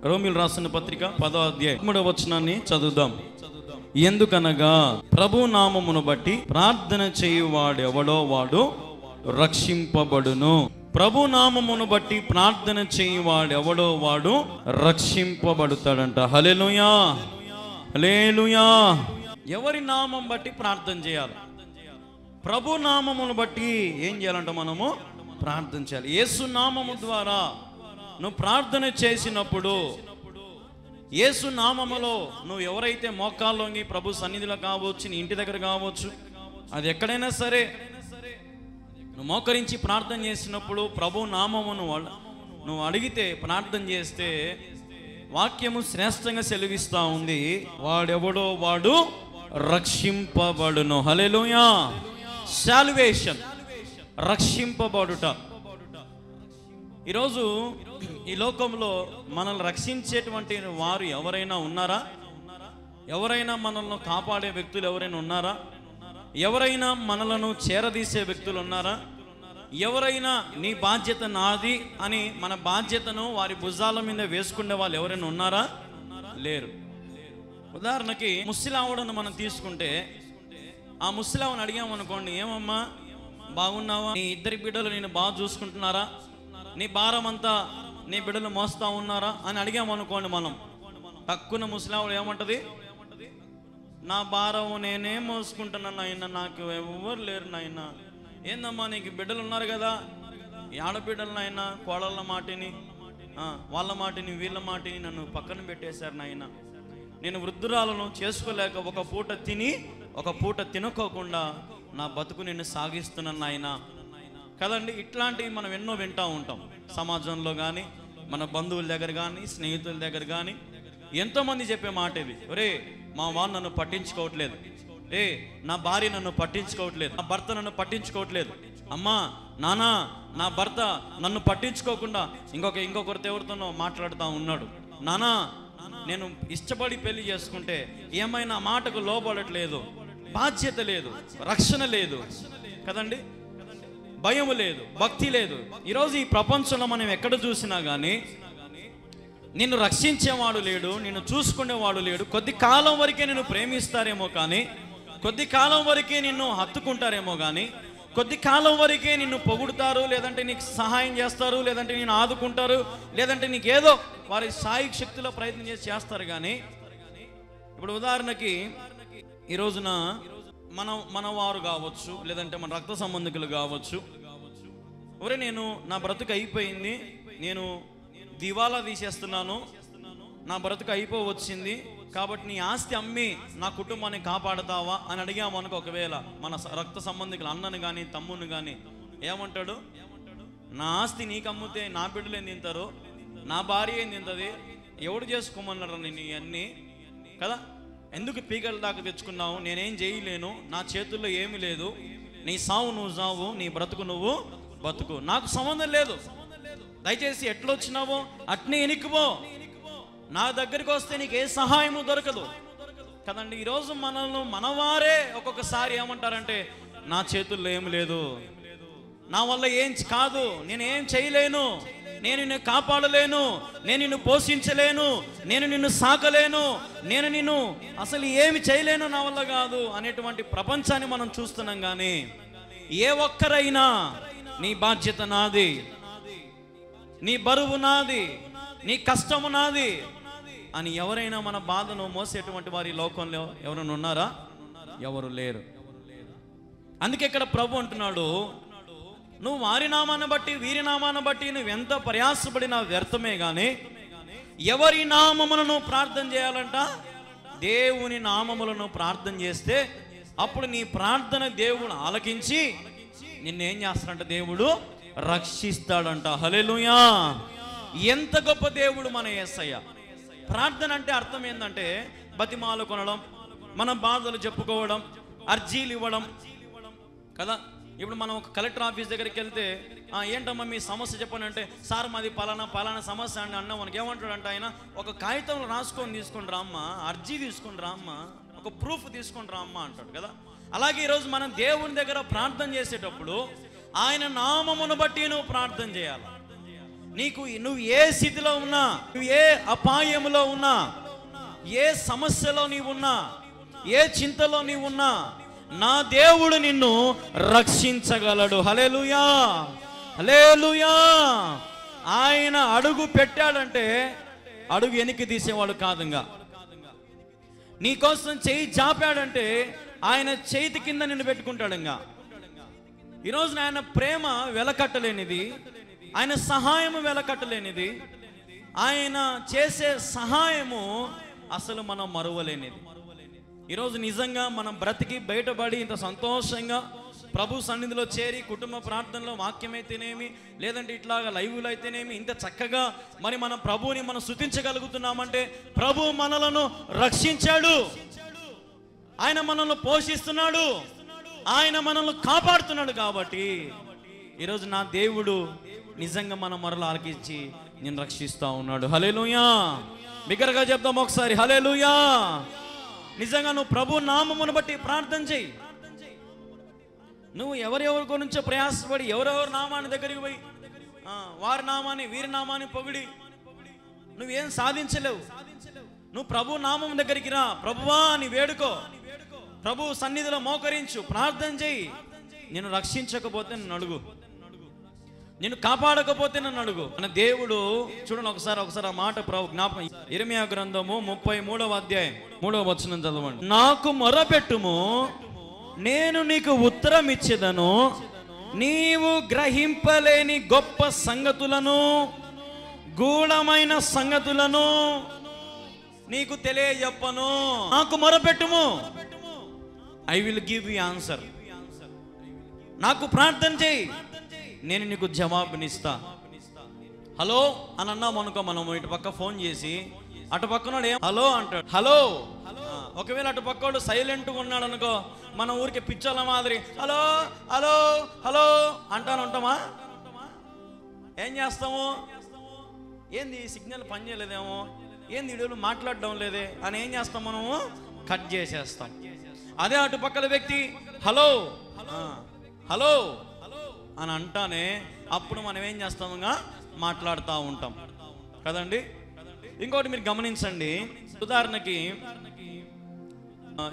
రోమీయులు రాసిన పత్రిక 10వ అధ్యాయం 3వ వచనాన్ని చదువుదాం. ఎందుకనగా ప్రభు నామమును బట్టి ప్రార్థన చేయువాడెవడో వాడు రక్షింపబడును. ప్రభు నామమును బట్టి ప్రార్థన చేయువాడెవడో వాడు రక్షింపబడుతాడంట. హల్లెలూయా, హల్లెలూయా. ఎవరి నామం బట్టి ప్రార్థన చేయాలి? ప్రభు నామమును బట్టి ఏం చేయాలంట? మనము ప్రార్థన చేయాలి. యేసు నామము ద్వారా నువ్వు ప్రార్థన చేసినప్పుడు, యేసు నామములో నువ్వు ఎవరైతే మోకాల్లోంగి ప్రభు సన్నిధిలో కావచ్చు, నీ ఇంటి దగ్గర కావచ్చు, అది ఎక్కడైనా సరే నువ్వు మోకరించి ప్రార్థన చేసినప్పుడు ప్రభు నామమును నువ్వు అడిగితే, ప్రార్థన చేస్తే వాక్యము శ్రేష్టంగా సెలవిస్తూ ఉంది, వాడెవడో వాడు రక్షింపబడును. హల్లెలూయా. సాల్వేషన్, రక్షింపబడుట. ఈరోజు ఈ లోకంలో మనల్ని రక్షించేటువంటి వారు ఎవరైనా ఉన్నారా? ఎవరైనా మనల్ని కాపాడే వ్యక్తులు ఎవరైనా ఉన్నారా? ఎవరైనా మనలను చేరదీసే వ్యక్తులు ఉన్నారా? ఎవరైనా నీ బాధ్యత నాది అని మన బాధ్యతను వారి భుజాల మీద వేసుకునే వాళ్ళు ఎవరైనా ఉన్నారా? లేరు. ఉదాహరణకి ముసలావుడను మనం తీసుకుంటే, ఆ ముసలావుని అడిగామనుకోండి, ఏమమ్మా బాగున్నావా, నీ ఇద్దరి బిడ్డలు నేను బాగా చూసుకుంటున్నారా, నీ భారం అంతా నీ బిడ్డలు మోస్తా ఉన్నారా అని అడిగామనుకోండి, మనం తక్కువ ముసలావుడు ఏమంటది? నా భారం నేనే మోసుకుంటున్నాను నాయన, నాకు ఎవరు లేరు నాయన. ఏందమ్మా నీకు బిడ్డలు ఉన్నారు కదా, ఆడబిడ్డలు నాయన, కోడళ్ళ మాటిని వాళ్ళ మాటిని వీళ్ళ మాటిని నన్ను పక్కన పెట్టేశారు నాయన. నేను వృద్ధురాలను చేసుకోలేక ఒక పూట తిని ఒక పూట తినకోకుండా నా బతుకు నిన్ను సాగిస్తున్నాను నాయన కదండి. ఇట్లాంటివి మనం ఎన్నో వింటూ ఉంటాం సమాజంలో కానీ, మన బంధువుల దగ్గర కానీ, స్నేహితుల దగ్గర కానీ. ఎంతోమంది చెప్పే మాట ఇది, ఒరే మా వాడు నన్ను పట్టించుకోవట్లేదు, నా భార్య నన్ను పట్టించుకోవట్లేదు, నా భర్త నన్ను పట్టించుకోవట్లేదు, అమ్మా నాన్న నా భర్త నన్ను పట్టించుకోకుండా ఇంకొకరితో ఎవరితోనో మాట్లాడుతూ ఉన్నాడు, నానా నేను ఇష్టపడి పెళ్లి చేసుకుంటే ఏమైనా మాటకు లోబడట్లేదు, బాధ్యత లేదు, రక్షణ లేదు కదండి, భయం లేదు, భక్తి లేదు. ఈరోజు ఈ ప్రపంచంలో మనం ఎక్కడ చూసినా కానీ నిన్ను రక్షించేవాడు లేడు, నిన్ను చూసుకునేవాడు లేడు. కొద్ది కాలం వరకే నిన్ను ప్రేమిస్తారేమో కానీ, కొద్ది కాలం వరకే నిన్ను హత్తుకుంటారేమో కానీ, కొద్ది కాలం వరకే నిన్ను పొగుడుతారు, లేదంటే నీకు సహాయం చేస్తారు, లేదంటే నేను ఆదుకుంటారు, లేదంటే నీకు ఏదో వారి సాయి శక్తిలో ప్రయత్నం చేస్తారు. కానీ ఇప్పుడు ఉదాహరణకి ఈ రోజున మన వారు కావచ్చు, లేదంటే మన రక్త సంబంధికులు కావచ్చు, ఒరే నేను నా బ్రతుకు అయిపోయింది, నేను దివాలా తీసేస్తున్నాను, నా బ్రతుకు అయిపోవచ్చింది, కాబట్టి నీ ఆస్తి అమ్మి నా కుటుంబాన్ని కాపాడతావా అని అడిగామనుకో, ఒకవేళ మన రక్త సంబంధికులు అన్నను కానీ తమ్ముని కానీ, ఏమంటాడు? నా ఆస్తి నీకు అమ్మితే నా బిడ్డలు ఏం తింటారు, నా భార్య ఏం తింటుంది, ఎవడు చేసుకోమన్నాడు నేను ఇవన్నీ కదా, ఎందుకు పీకల దాకా తెచ్చుకున్నావు, నేనేం చేయలేను, నా చేతుల్లో ఏమీ లేదు, నీ సావు నువ్వు సావు, నీ బ్రతుకు నువ్వు బతుకు, నాకు సంబంధం లేదు, దయచేసి ఎట్లొచ్చినావో అట్నే ఎనికిపో, నా దగ్గరికి వస్తే నీకు ఏ సహాయము దొరకదు కదండి. ఈరోజు మనల్ని మనవారే ఒక్కొక్కసారి ఏమంటారంటే, నా చేతుల్లో ఏమి లేదు, నా వల్ల ఏం కాదు, నేను ఏం చేయలేను, నేను నిన్ను కాపాడలేను, నేను నిన్ను పోషించలేను, నేను నిన్ను సాకలేను, నేను నిన్ను అసలు ఏమి చేయలేను, నా వల్ల కాదు అనేటువంటి ప్రపంచాన్ని మనం చూస్తున్నాం. కానీ ఏ ఒక్కరైనా నీ బాధ్యత నాది, నీ బరువు నాది, నీ కష్టము నాది అని ఎవరైనా మన బాధను మోసేటువంటి వారి లోకంలో ఎవరైనా ఉన్నారా? ఎవరు లేరు. అందుకే ఇక్కడ ప్రభు అంటున్నాడు, నువ్వు వారి నామాన్ని బట్టి వీరి నామాన్ని బట్టి నువ్వెంత ప్రయాసపడినా వ్యర్థమే. కానీ ఎవరి నామములను ప్రార్థన చేయాలంట? దేవుని నామములను ప్రార్థన చేస్తే అప్పుడు నీ ప్రార్థన దేవుడు ఆలకించి నిన్నేం చేస్తాడంట? దేవుడు రక్షిస్తాడంట. హల్లెలూయా. ఎంత గొప్ప దేవుడు మన యేసయ్య. ప్రార్థన అంటే అర్థం ఏంటంటే బతిమాలు కొనడం, మన బాధలు చెప్పుకోవడం, అర్జీలు ఇవ్వడం కదా. ఇప్పుడు మనం ఒక కలెక్టర్ ఆఫీస్ దగ్గరికి వెళ్తే, ఏంటమ్మా మీ సమస్య చెప్పండి అంటే, సార్ మాది పలానా సమస్య అని అన్నా, మనకి ఏమంటాడంట ఆయన, ఒక కాగితంలో రాసుకొని తీసుకొని రామ్మా, అర్జీ తీసుకొని రామ్మా, ఒక ప్రూఫ్ తీసుకొని రామ్మా అంటాడు కదా. అలాగే ఈరోజు మనం దేవుని దగ్గర ప్రార్థన చేసేటప్పుడు ఆయన నామమును బట్టి నువ్వు ప్రార్థన చేయాలి. నువ్వు ఏ స్థితిలో ఉన్నా, నువ్వు ఏ అపాయములో ఉన్నా, ఏ సమస్యలో నీవున్నా, ఏ చింతలో నీవున్నా, నా దేవుడు నిన్ను రక్షించగలడు. హల్లెలూయా, హల్లెలూయా. ఆయన అడుగు పెట్టాడంటే అడుగు వెనక్కి తీసేవాడు కాదుగా. నీకోసం చేయి చాపాడంటే ఆయన చేతి కింద నిన్ను పెట్టుకుంటాడు. ఇంకా ఈరోజు ఆయన ప్రేమ వెలకట్టలేనిది, ఆయన సహాయము వెలకట్టలేనిది, ఆయన చేసే సహాయము అసలు మనం మరువలేనిది. ఈరోజు నిజంగా మనం బ్రతికి బయటపడి ఇంత సంతోషంగా ప్రభు సన్నిధిలో చేరి కుటుంబ ప్రార్థనలో వాక్యమైతేనేమి, లేదంటే ఇట్లాగా లైవ్లో అయితేనేమి ఇంత చక్కగా మరి మన ప్రభువుని మనం స్తుతించగలుగుతున్నామంటే ప్రభు మనలను రక్షించాడు, ఆయన మనల్ని పోషిస్తున్నాడు, ఆయన మనల్ని కాపాడుతున్నాడు. కాబట్టి ఈరోజు నా దేవుడు నిజంగా మన మొరలు ఆలకించి నేను రక్షిస్తా ఉన్నాడు. హల్లెలూయా. బిగ్గరగా చెప్దాం ఒకసారి, హల్లెలూయా. నిజంగా నువ్వు ప్రభు నామమును బట్టి ప్రార్థన చేయి. నువ్వు ఎవరెవరి గురించో ప్రయాసపడి ఎవరెవరి నామాన్ని దగ్గరికి పోయి వారి నామాన్ని వీరి నామాన్ని పొగిడి నువ్వేం సాధించలేవు. నువ్వు ప్రభు నామం దగ్గరికి రా, ప్రభువా అని వేడుకో, ప్రభు సన్నిధిలో మోకరించు, ప్రార్థన చేయి. నేను రక్షించకపోతే నన్ను అడుగు, నేను కాపాడకపోతే నన్ను అడుగు. మన దేవుడు చూడండి ఒకసారి ఆ మాట ప్రభు జ్ఞాపకం. ఇర్మీయా గ్రంథము 33వ అధ్యాయం 3వ వచనం చదవండి. నాకు మొరపెట్టుము, నేను నీకు ఉత్తరం ఇచ్చేదను, నీవు గ్రహింపలేని గొప్ప సంగతులను గూఢమైన సంగతులను నీకు తెలియజెప్పను. నాకు మొరపెట్టుము, I will give you answer. నాకు ప్రార్థన చేయి, నేను నీకు జవాబునిస్తా. హలో అని అన్నాం అనుకో, మనం ఇటు పక్క ఫోన్ చేసి అటు పక్కనోడు ఏం హలో అంటాడు, హలో. ఒకవేళ అటు పక్కోడు సైలెంట్గా ఉన్నాడు అనుకో, మన ఊరికి పిచ్చోళ్ళ మాదిరి హలో హలో హలో అంటాను ఉంటామా? ఏం చేస్తాము? ఏంది సిగ్నల్ పని చేయలేదేమో, ఏంది వీడియోలు మాట్లాడడం లేదే అని ఏం చేస్తాం మనము? కట్ చేసేస్తాం. అదే అటు పక్కల వ్యక్తి హలో హలో అని అంటానే అప్పుడు మనం ఏం చేస్తాముగా మాట్లాడుతూ ఉంటాం కదండి. ఇంకోటి మీరు గమనించండి, ఉదాహరణకి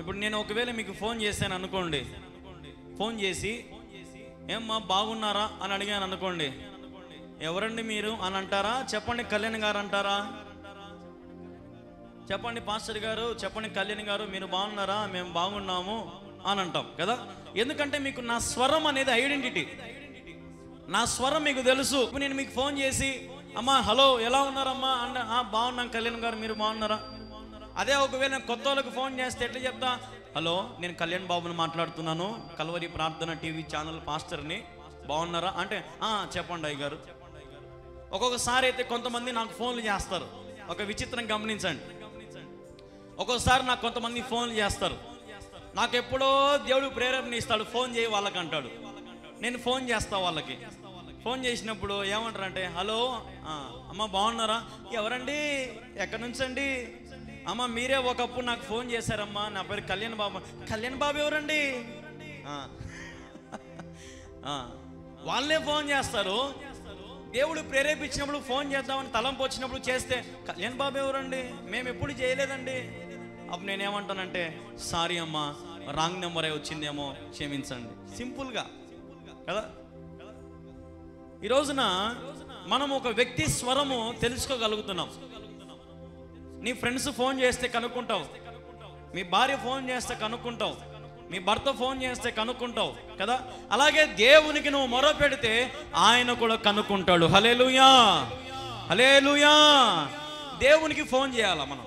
ఇప్పుడు నేను ఒకవేళ మీకు ఫోన్ చేశాను అనుకోండి, ఫోన్ చేసి ఏమ్మా బాగున్నారా అని అడిగాను అనుకోండి, ఎవరండి మీరు అని అంటారా? చెప్పండి కళ్యాణ్ గారు అంటారా? చెప్పండి పాస్టర్ గారు, చెప్పండి కళ్యాణ్ గారు, మీరు బాగున్నారా? మేము బాగున్నాము అని అంటాం కదా. ఎందుకంటే మీకు నా స్వరం అనేది ఐడెంటిటీ, నా స్వరం మీకు తెలుసు. ఇప్పుడు నేను మీకు ఫోన్ చేసి అమ్మా హలో ఎలా ఉన్నారమ్మా అంటే బాగున్నాం కళ్యాణ్ గారు, మీరు బాగున్నారా? అదే ఒకవేళ నేను కొత్త వాళ్ళకి ఫోన్ చేస్తే ఎట్లా చెప్తా? హలో నేను కళ్యాణ్ బాబుని మాట్లాడుతున్నాను, కల్వరి ప్రార్థన టీవీ ఛానల్ పాస్టర్ని, బాగున్నారా అంటే చెప్పండి అయ్య గారు. ఒక్కొక్కసారి అయితే కొంతమంది నాకు ఫోన్లు చేస్తారు. ఒక విచిత్రం గమనించండి, ఒక్కొక్కసారి నాకు కొంతమంది ఫోన్లు చేస్తారు. నాకు ఎప్పుడో దేవుడు ప్రేరేపణ ఇస్తాడు, ఫోన్ చేయి వాళ్ళకి అంటాడు. నేను ఫోన్ చేస్తా వాళ్ళకి. ఫోన్ చేసినప్పుడు ఏమంటారంటే హలో అమ్మ బాగున్నారా? ఎవరండి, ఎక్కడి నుంచి అండి? అమ్మ మీరే ఒకప్పుడు నాకు ఫోన్ చేశారమ్మా, నా పేరు కళ్యాణ్ బాబు. కళ్యాణ్ బాబు ఎవరండి? వాళ్ళే ఫోన్ చేస్తారు. దేవుడు ప్రేరేపించినప్పుడు ఫోన్ చేద్దామని తలంపు వచ్చినప్పుడు చేస్తే కళ్యాణ్ బాబు ఎవరండి, మేము ఎప్పుడు చేయలేదండి. అప్పుడు నేనేమంటానంటే సారీ అమ్మా, రాంగ్ నెంబరే వచ్చిందేమో, క్షమించండి. సింపుల్గా కదా. ఈ రోజున మనం ఒక వ్యక్తి స్వరము తెలుసుకోగలుగుతున్నాం. నీ ఫ్రెండ్స్ ఫోన్ చేస్తే కనుక్కుంటావు, మీ భార్య ఫోన్ చేస్తే కనుక్కుంటావు, మీ భర్త ఫోన్ చేస్తే కనుక్కుంటావు కదా. అలాగే దేవునికి నువ్వు మొర పెడితే ఆయన కూడా కనుక్కుంటాడు. హల్లెలూయా, హల్లెలూయా. దేవునికి ఫోన్ చేయాలా మనం,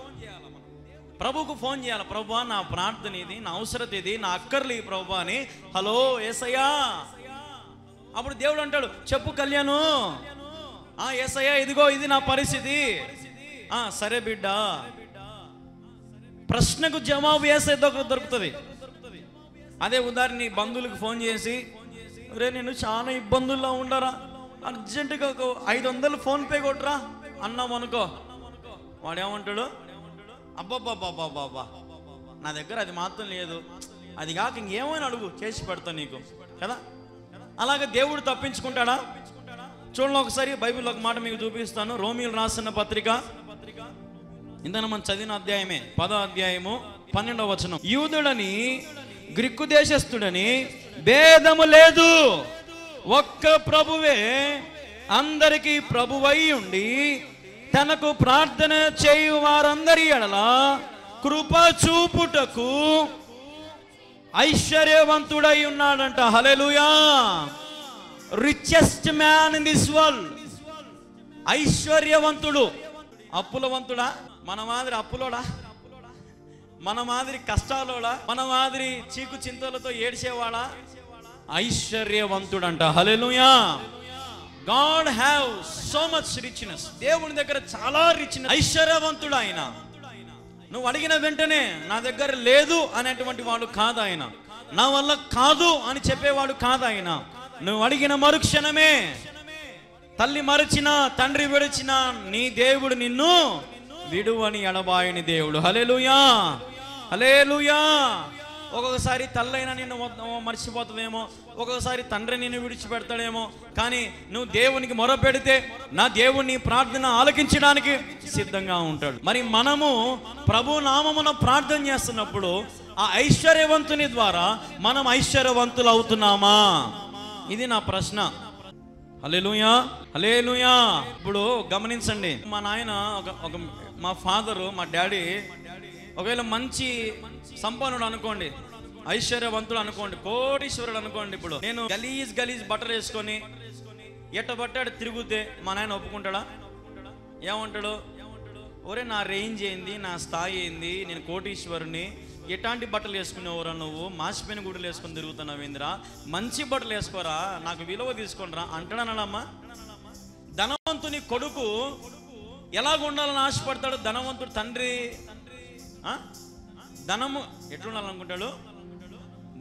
ప్రభువుకు ఫోన్ చేయాలి. ప్రభువా నా ప్రార్థన ఇది, నా అవసరత ఇది, నా అక్కర్లు ఈ ప్రభువా అని. హలో యేసయ్యా. అప్పుడు దేవుడు అంటాడు చెప్పు కళ్యాణు, యేసయ్యా ఇదిగో ఇది నా పరిస్థితి. సరే బిడ్డ, ప్రశ్నకు జవాబు యేసయ్య దొరుకుతుంది. అదే ఉదాహరణ నీ బంధువులకు ఫోన్ చేసి రే నేను చాలా ఇబ్బందుల్లో ఉండరా, అర్జెంటుగా ఒక 500 ఫోన్పే కొట్టరా అన్నాం అనుకో, వాడేమంటాడు? అబ్బాబ్బాబ్బాబ్బా నా దగ్గర అది మాత్రం లేదు, అది కాక ఇంకేమైనా అడుగు చేసి పెడతా నీకు కదా. అలాగే దేవుడు తప్పించుకుంటాడా? చూడండి ఒకసారి బైబిల్ ఒక మాట మీకు చూపిస్తాను. రోమీయులు రాసిన పత్రిక, ఇంతన మనం చదివిన అధ్యాయమే, 10వ అధ్యాయము 12వ వచనం. యూదుడని గ్రీకు దేశస్థుడని భేదము లేదు, ఒక్క ప్రభువే అందరికీ ప్రభువై ఉండి తనకు ప్రార్థన చేయు వారందరి ఎడల కృప చూపుటకు ఐశ్వర్యవంతుడై ఉన్నాడంట. Hallelujah. Richest man in this world. ఐశ్వర్యవంతుడు. అప్పులవంతుడా? మన మాదిరి అప్పులోడా? మన మాదిరి కష్టాలోడా? మన మాదిరి చీకు చింతలతో ఏడ్చేవాడా? ఐశ్వర్యవంతుడంట. Hallelujah. God have so much richness. దేవుని దగ్గర చాలా రిచ్నెస్. ఐశ్వర్యవంతుడు ఆయన. నువ్వు అడిగిన వెంటనే నా దగ్గర లేదు అనేటువంటి వాడు కాదు ఆయన. నా వల్ల కాదు అని చెప్పేవాడు కాదు ఆయన. నువ్వు అడిగిన మరుక్షణమే, తల్లి మరచినా తండ్రి విడిచినా నీ దేవుడు నిన్ను విడువని ఎడబాయని దేవుడు. హల్లెలూయా, హల్లెలూయా. ఒక్కొక్కసారి తల్లైనా నిన్ను మర్చిపోతుందేమో, ఒక్కొక్కసారి తండ్రి నిన్ను విడిచిపెడతాడేమో, కానీ నువ్వు దేవునికి మొరపెడితే నా దేవుని ప్రార్థన ఆలకించడానికి సిద్ధంగా ఉంటాడు. మరి మనము ప్రభు నామమున ప్రార్థన చేస్తున్నప్పుడు ఆ ఐశ్వర్యవంతుని ద్వారా మనం ఐశ్వర్యవంతులు అవుతున్నామా? ఇది నా ప్రశ్న. హల్లెలూయా, హల్లెలూయా. ఇప్పుడు గమనించండి, మా నాయన మా ఫాదరు, మా డాడీ ఒకవేళ మంచి సంపన్నుడు అనుకోండి, ఐశ్వర్యవంతుడు అనుకోండి, కోటీశ్వరుడు అనుకోండి. ఇప్పుడు నేను గలీజ్ బట్టలు వేసుకొని ఎట్టబట్టాడు తిరుగుతే మా నాయన ఒప్పుకుంటాడా? ఏమంటాడు? ఒరే నా రేంజ్ ఏంది, నా స్థాయి ఏంది, నేను కోటీశ్వరుని, ఎట్లాంటి బట్టలు వేసుకునేవరా నువ్వు, మాసిపోయిన గుడ్డలు వేసుకొని తిరుగుతున్నావు ఏందిరా, మంచి బట్టలు వేసుకోరా, నాకు విలువ తీసుకోండిరా అంటాడనమ్మా. ధనవంతుని కొడుకు ఎలాగుండాలని ఆశపడతాడు? ధనవంతుడు తండ్రి ధనము ఎట్లుండాలనుకుంటాడు?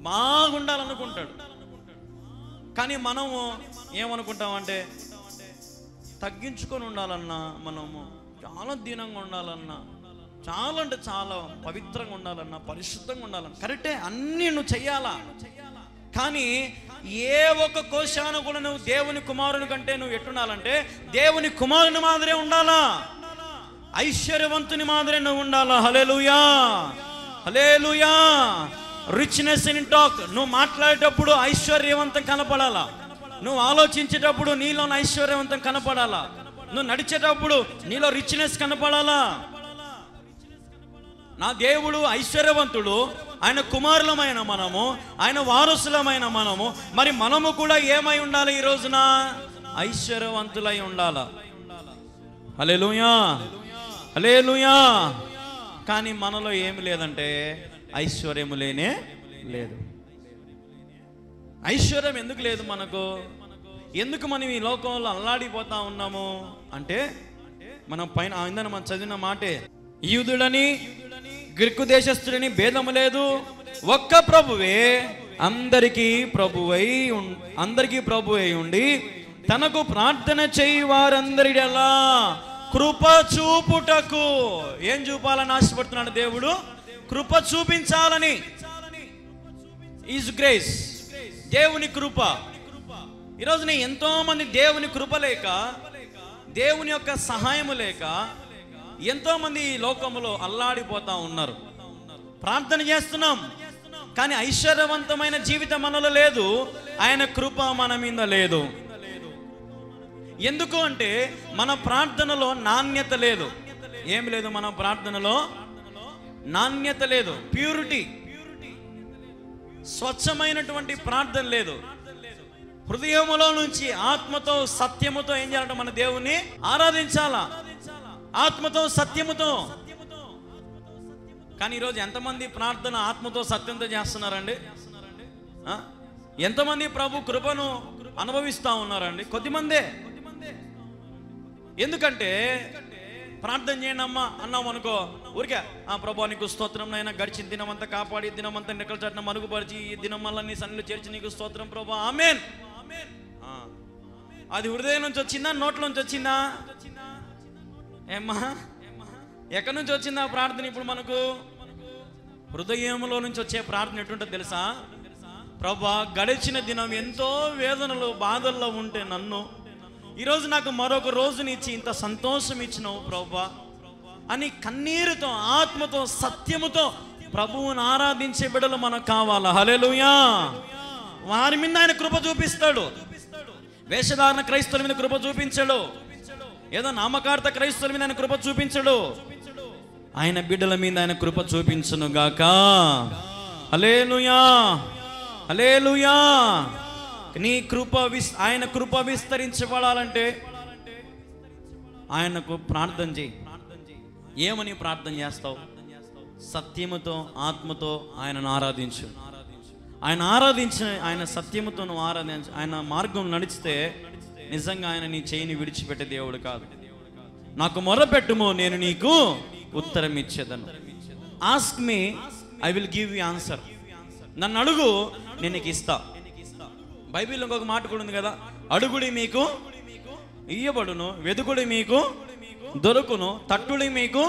బాగుండాలనుకుంటాడు. కానీ మనము ఏమనుకుంటామంటే తగ్గించుకొని ఉండాలన్నా, మనము చాలా దీనంగా ఉండాలన్నా, చాలా అంటే చాలా పవిత్రంగా ఉండాలన్నా, పరిశుద్ధంగా ఉండాలన్నా, కరెక్టే, అన్నీ నువ్వు చెయ్యాలా. కానీ ఏ ఒక్క కోశాన కూడా నువ్వు దేవుని కుమారుని కంటే నువ్వు ఎట్టుండాలంటే దేవుని కుమారుని మాదిరే ఉండాలా, ఐశ్వర్యవంతుని మాదిరే నువ్వు ఉండాలా. Hallelujah, hallelujah. Richness in talk. నువ్వు మాట్లాడేటప్పుడు ఐశ్వర్యవంతం కనపడాలా, నువ్వు ఆలోచించేటప్పుడు నీలో ఐశ్వర్యవంతం కనపడాలా, నువ్వు నడిచేటప్పుడు నీలో రిచ్నెస్ కనపడాలా. నా దేవుడు ఐశ్వర్యవంతుడు, ఆయన కుమారులమైన మనము, ఆయన వారసులమైన మనము. మరి మనము కూడా ఏమై ఉండాలి? ఈ రోజున ఐశ్వర్యవంతులై ఉండాలా. హల్లెలూయా, హల్లెలూయా. కానీ మనలో ఏమి లేదంటే ఐశ్వర్యము లేనే లేదు. ఐశ్వర్యం ఎందుకు లేదు మనకు? ఎందుకు మనం ఈ లోకంలో అల్లాడిపోతా ఉన్నాము అంటే మనం పైన మనం చదివిన మాటే, యూదుడని గ్రీకు దేశస్థుడని భేదము లేదు, ఒక్క ప్రభువే అందరికీ ప్రభువై ఉండి తనకు ప్రార్థన చేయి వారందరిలా కృప చూపుటకు. ఏం చూపాలని ఆశపడుతున్నాడు దేవుడు? కృప చూపించాలని. ఈజ్ గ్రేస్, దేవుని కృప. ఈరోజున ఎంతో మంది దేవుని కృప లేక, దేవుని యొక్క సహాయము లేక ఎంతో మంది ఈ లోకంలో అల్లాడిపోతా ఉన్నారు. ప్రార్థన చేస్తున్నాం కానీ ఐశ్వర్యవంతమైన జీవితం మనలో లేదు, ఆయన కృప మన మీద లేదు. ఎందుకు అంటే మన ప్రార్థనలో నాణ్యత లేదు. ఏం లేదు? మన ప్రార్థనలో నాణ్యత లేదు, ప్యూరిటీ, స్వచ్ఛమైనటువంటి ప్రార్థన లేదు. హృదయములో నుంచి ఆత్మతో సత్యముతో ఏం చేయాలంటే మన దేవుని ఆరాధించాలా, ఆత్మతో సత్యముతో. కానీ ఈరోజు ఎంతమంది ప్రార్థన ఆత్మతో సత్యంతో చేస్తున్నారండి? ఎంతమంది ప్రభు కృపను అనుభవిస్తూ ఉన్నారండి? కొద్దిమందే. ఎందుకంటే ప్రార్థన చేయండి అమ్మా అన్నాం అనుకో, ఊరికే ప్రభు నీకు స్తోత్రం, నైనా గడిచిన దినమంతా కాపాడి, దినమంతా నిక్కల చట్టం మరుగుపరిచి, ఈ దినం వల్ల నీ సన్నిధిలో చేర్చి నీకు స్తోత్రం ప్రభు, ఆమేన్. అది హృదయం నుంచి వచ్చిందా, నోట్ల నుంచి వచ్చిందా? ఏమ్మా, ఎక్కడి నుంచి వచ్చిందా ప్రార్థన? ఇప్పుడు మనకు హృదయంలో నుంచి వచ్చే ప్రార్థన ఎటుంటుంది తెలుసా? ప్రభా, గడిచిన దినం ఎంతో వేదనలు బాధల్లో ఉంటే నన్ను ఈరోజు నాకు మరొక రోజునిచ్చి ఇంత సంతోషం ఇచ్చినావు ప్రభువా అని కన్నీరుతో, ఆత్మతో, సత్యముతో ప్రభువుని ఆరాధించే బిడ్డలు మనకు కావాలా. హల్లెలూయా. వారి మీద ఆయన కృప చూపిస్తాడు. వేషధారణ క్రైస్తవుల మీద కృప చూపించడు. ఏదో నామకార్థ క్రైస్తవుల మీద ఆయన కృప చూపించడు. ఆయన బిడ్డల మీద ఆయన కృప చూపించును గాక. హల్లెలూయా, హల్లెలూయా. నీ కృప ఆయన కృప విస్తరించబడాలంటే ఆయనకు ప్రార్థన చేయి. ఏమని ప్రార్థన చేస్తావు? సత్యముతో, ఆత్మతో ఆయనను ఆరాధించు. ఆయన ఆరాధించిన, ఆయన సత్యముతో నువ్వు ఆరాధించు. ఆయన మార్గం నడిస్తే నిజంగా ఆయన నీ చేయిని విడిచిపెట్టే దేవుడు కాదు. నాకు మొరపెట్టుము, నేను నీకు ఉత్తరం ఇచ్చేదను. Ask me, I will give you answer. నన్ను అడుగు, నేను నీకు ఇస్తా. బైబిల్లో ఇంకొక మాట కూడా ఉంది కదా, అడుగుడి మీకు ఇయ్యబడును, వెదుకుడి మీకు దొరుకును, తట్టుడి మీకు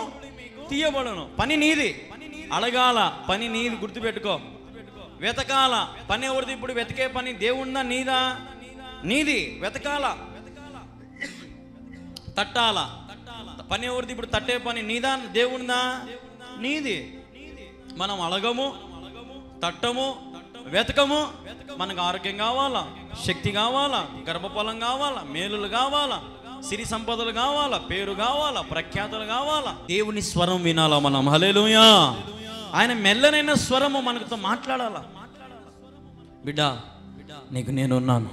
తీయబడును. పని నీది, అడగాల పని నీది, గుర్తుపెట్టుకో. వెతకాల పని ఎవరిది? ఇప్పుడు వెతికే పని దేవుందా నీదా? నీది. వెతకాల, తట్టాల పని ఎవరిది? ఇప్పుడు తట్టే పని నీదా దేవుందా? నీది. మనం అడగము, తట్టము, వెతకము. మనకు ఆరోగ్యం కావాలా, శక్తి కావాలా, గర్భఫలం కావాలా, మేలులు కావాలా, సిరి సంపదలు కావాలా, పేరు కావాలా, ప్రఖ్యాతులు కావాలా. దేవుని స్వరం వినాలా మనం. హల్లెలూయా. ఆయన మెల్లనైన స్వరము మనతో మాట్లాడాలా. బిడ్డ, నీకు నేనున్నాను.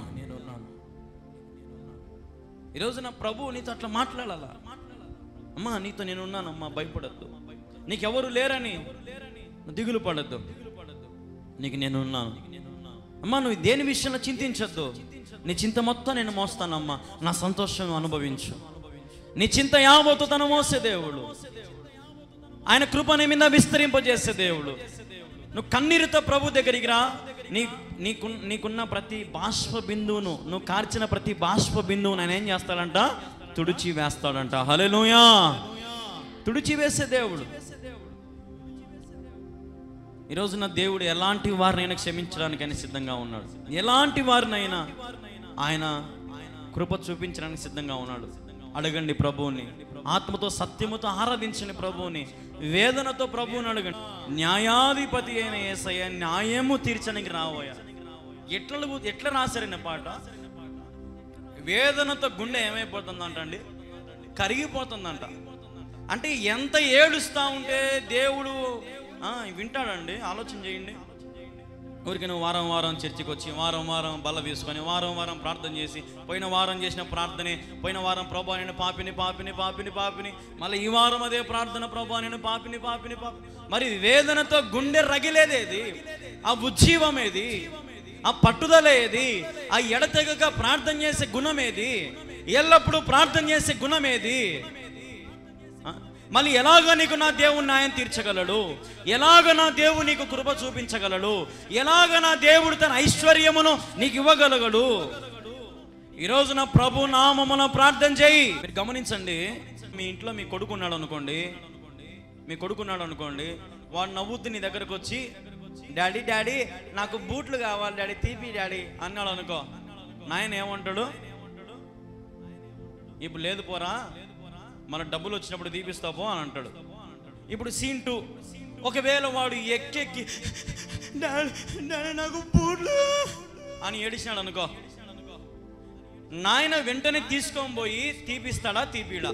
ఈరోజు నా ప్రభువు నీతో అట్లా మాట్లాడాలా. అమ్మా, నీతో నేనున్నానమ్మా, భయపడద్దు. నీకెవరు లేరని దిగులు పడద్దు. నీకు నేనున్నాను. అమ్మా, నువ్వు దేని విషయంలో చింతించద్దు. నీ చింత మొత్తం నేను మోస్తానమ్మా, నా సంతోషం అనుభవించు. నీ చింత యావత్తు తను మోసే దేవుడు. ఆయన కృప నీ మీద విస్తరింపజేసే దేవుడు. నువ్వు కన్నీరుతో ప్రభు దగ్గరికి రా. నీకున్న ప్రతి బాష్ప బిందువును, నువ్వు కార్చిన ప్రతి బాష్ప బిందువును ఆయన ఏం చేస్తాడంట? తుడిచి వేస్తాడంట. హల్లెలూయా. తుడిచి వేసే దేవుడు. ఈరోజు నా దేవుడు ఎలాంటి వారినైనా క్షమించడానికి ఆయన సిద్ధంగా ఉన్నాడు. ఎలాంటి వారినైనా ఆయన కృప చూపించడానికి సిద్ధంగా ఉన్నాడు. అడగండి ప్రభువుని, ఆత్మతో సత్యముతో ఆరాధించండి ప్రభువుని, వేదనతో ప్రభువుని అడగండి. న్యాయాధిపతి అయిన యేసయ్య న్యాయము తీర్చడానికి రావోయా. ఎట్లా రాశారన్న పాట? వేదనతో గుండె ఏమైపోతుందంట అండి? కరిగిపోతుందంట. అంటే ఎంత ఏడుస్తా ఉంటే దేవుడు వింటాడండి. ఆలోచన చేయండి. ఊరికి నువ్వు వారం వారం చర్చికి వచ్చి, వారం వారం బల్ల వేసుకొని, వారం వారం ప్రార్థన చేసి, పోయిన వారం చేసిన ప్రార్థనే, పోయిన వారం ప్రభా నేను పాపిని పాపిని పాపిని పాపిని, మళ్ళీ ఈ వారం అదే ప్రార్థన, ప్రభా నేను పాపిని పాపిని పాపిని. మరి వేదనతో గుండె రగిలేదేది? ఆ ఉజ్జీవం ఏది? ఆ పట్టుదల ఏది? ఆ ఎడతెగక ప్రార్థన చేసే గుణం ఏది? ఎల్లప్పుడూ ప్రార్థన చేసే గుణం ఏది? మళ్ళీ ఎలాగ నీకు నా దేవుడు న్యాయం తీర్చగలడు? ఎలాగ నా దేవుడు నీకు కృప చూపించగలడు? ఎలాగ నా దేవుడు తన ఐశ్వర్యమును నీకు ఇవ్వగలగడు? ఈరోజు నా ప్రభు నామమున ప్రార్థన చేయి. మీరు గమనించండి, మీ ఇంట్లో మీ కొడుకున్నాడు అనుకోండి, వాడు నవ్వుతూ నీ దగ్గరకు వచ్చి, డాడీ డాడీ నాకు బూట్లు కావాలి డాడీ, తీపి డాడీ అన్నాడు అనుకో. నాయన ఏమంటాడు? ఇప్పుడు లేదు పోరా, మన డబ్బులు వచ్చినప్పుడు తీపిస్తాపో అని అంటాడు. ఇప్పుడు సీన్ 2, ఒకవేళ వాడు ఎక్కెక్కి డాడీ నాకు బూట్లు అని ఏడిచినాడు అనుకో, నాయన వెంటనే తీసుకొని పోయి తీపిస్తాడా? తీపిడా?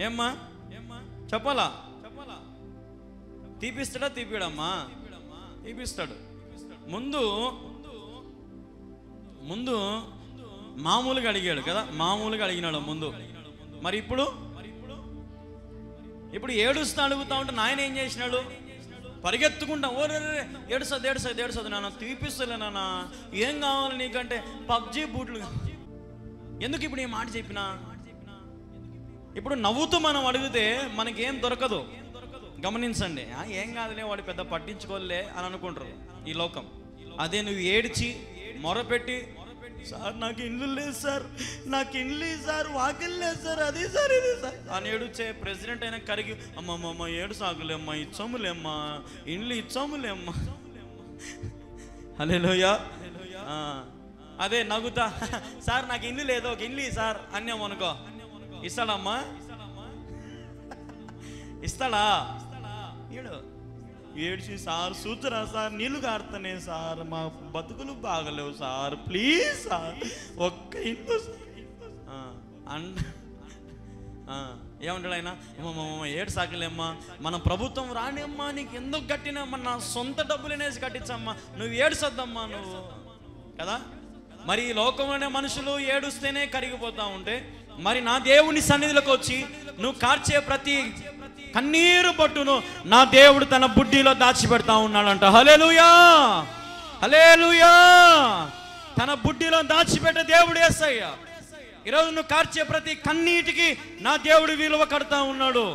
ఏమ్మా చెప్పాలా? తీపిస్తాడా? తీపిడమ్మా? తీపిస్తాడు. ముందు మామూలుగా అడిగాడు కదా, మామూలుగా అడిగినాడు ముందు. మరి ఇప్పుడు ఏడుస్తా అడుగుతా ఉంటే నాయన ఏం చేసినాడు? పరిగెత్తుకుంటా, ఓరే ఏడుస్తుంది నాన్న, తీపిస్తలే నాన్న, ఏం కావాలి నీకంటే పబ్జీ బూట్లు. ఎందుకు ఇప్పుడు ఈ మాట చెప్పినా? ఇప్పుడు నవ్వుతూ మనం అడిగితే మనకేం దొరకదు. గమనించండి. ఏం కాదులే, వాడు పెద్ద పట్టించుకోలే అని అనుకుంటారు ఈ లోకం. అదే నువ్వు ఏడ్చి మొరపెట్టి, సార్ నాకు ఇల్లు లేదు సార్, నాకు ఇల్లు సార్, వాకిల్ లేదు సార్, అది సార్ ఇది సార్ అని ఏడుచే ప్రెసిడెంట్ అయినా కరిగి, అమ్మమ్మ ఏడు సాగులేమ్మా, ఇచ్చాములేమ్మా, ఇండ్లు ఇచ్చాములేమ్మా. హల్లెలూయా. అదే నవ్వుతా, సార్ నాకు ఇల్లు లేదు, ఒక ఇల్లు సార్ అన్నాం అనుకో, ఇస్తాడమ్మా? ఇస్తాడా? ఏడ్చి, సార్ సూచరా సార్, నీళ్ళు కారుతానే సార్, మా బతుకులు బాగలేవు సార్, ప్లీజ్ సార్ ఒక్క ఇల్లు ఏమంటాడు ఆయన? ఏడు సాకలేమ్మా, మన ప్రభుత్వం రానిమ్మా, నీకు ఎందుకు కట్టినమ్మా, నా సొంత డబ్బులనేసి కట్టించమ్మా, నువ్వు ఏడుసొద్దమ్మా నువ్వు కదా. మరి ఈ లోకంలోనే మనుషులు ఏడుస్తేనే కరిగిపోతా ఉంటే, మరి నా దేవుని సన్నిధిలోకి వచ్చి నువ్వు కార్చే ప్రతి కన్నీరు పట్టును నా దేవుడు తన బుడ్డిలో దాచిపెడతా ఉన్నాడంట. హల్లెలూయా, హల్లెలూయా. తన బుడ్డిలో దాచిపెట్టే దేవుడు యేసయ్య. ఈరోజు నువ్వు కార్చే ప్రతి కన్నీటికి నా దేవుడు విలువ కడతా ఉన్నాడు.